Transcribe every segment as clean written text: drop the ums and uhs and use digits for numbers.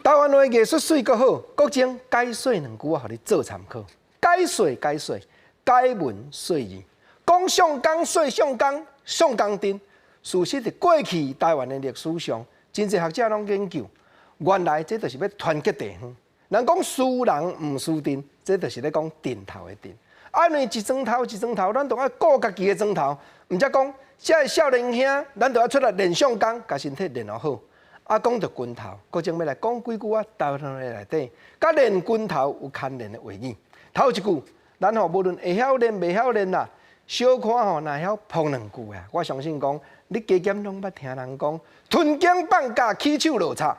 台湾话艺术水阁好，国情解说两句啊，互你做参考。解说，解文说义，讲上纲说上纲，上纲定。事实伫过去台湾的历史上，真侪学者拢研究，原来这就是要团结地方。人讲输人毋输阵，这就是咧讲阵头的阵。安尼一庄头，咱都要顾家己的庄头，毋则讲这少年兄，咱都要出来练上纲，甲身体练好。啊，讲到军头，国正要来讲几句啊，台湾的内底，甲练军头有牵连的话语。头一句，咱无论会晓练袂晓练啦，小可若晓碰两句啊，我相信讲你加减拢捌听人讲，吞剑放假起手落差。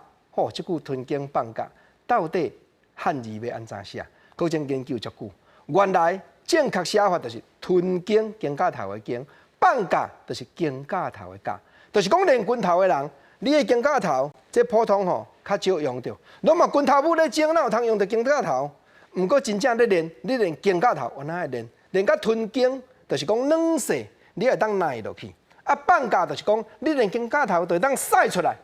即句吞剑放假到底汉字要安怎写？国正研究足久，原来正确写法就是吞剑剑架头的剑，放假就是剑架头的架，就是讲练军头的人。你的肩胛头，这普通较少用到。侬嘛拳头母咧精，哪有通用到肩胛头？毋过真正咧练，你练肩胛头，安怎会练？练到吞肩，就是讲软势，你会当耐落去。啊，放假就是讲，你练肩胛头，就会当使出来。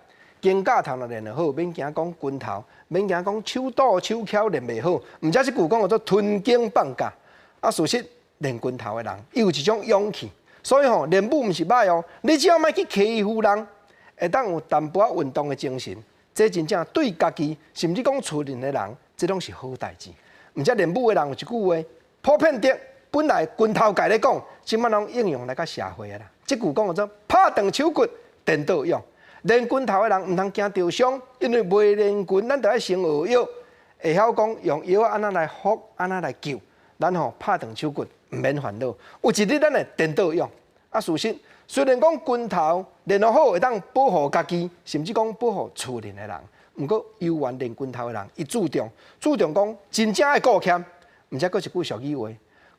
肩胛头若练得好，免惊讲拳头，免惊讲手抖手巧练袂好。毋则即句讲叫做吞肩放假。啊，事实练拳头的人，伊有一种勇气，所以练武毋是歹哦。你只要莫去欺负人。会当有淡薄仔运动的精神，这真正对家己，甚至讲厝人的人，这拢是好代志。毋则练武的人有一句话，普遍的本来拳头界咧讲，即摆拢应用来到社会啊啦。即句讲叫做拍断手骨，电倒用。练拳头的人毋通惊受伤，因为未练拳，咱就要先学药，会晓讲用药安怎来服，安怎来救。咱拍断手骨，毋免烦恼。有一日咱会电倒用。啊，事实。虽然讲拳头练得好，会当保护家己，甚至讲保护厝人的人。毋过，游玩练拳头的人，伊注重讲真正爱顾欠，毋则佫一句俗语话，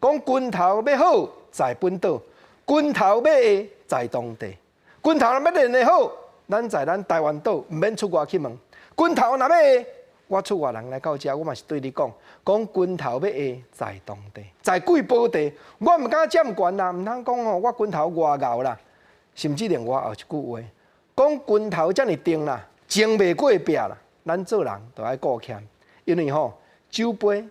讲拳头要好在本岛，拳头要会在当地。拳头若要练得好，咱在咱台湾岛毋免出外去问。拳头若要会，我出外人来到遮，我嘛是对你讲拳头要会在当地，在贵宝地，我毋敢占悬啦，毋通讲我拳头外咬啦。甚至连我后一句话，讲拳头遮尔重啦，争袂过壁啦，咱做人都爱顾欠，因为酒杯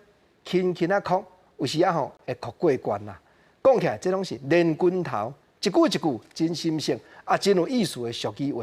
轻轻哭，有时会哭过关啦。讲起来，这拢是练拳头，一句一句真心性，真有意思的俗语话。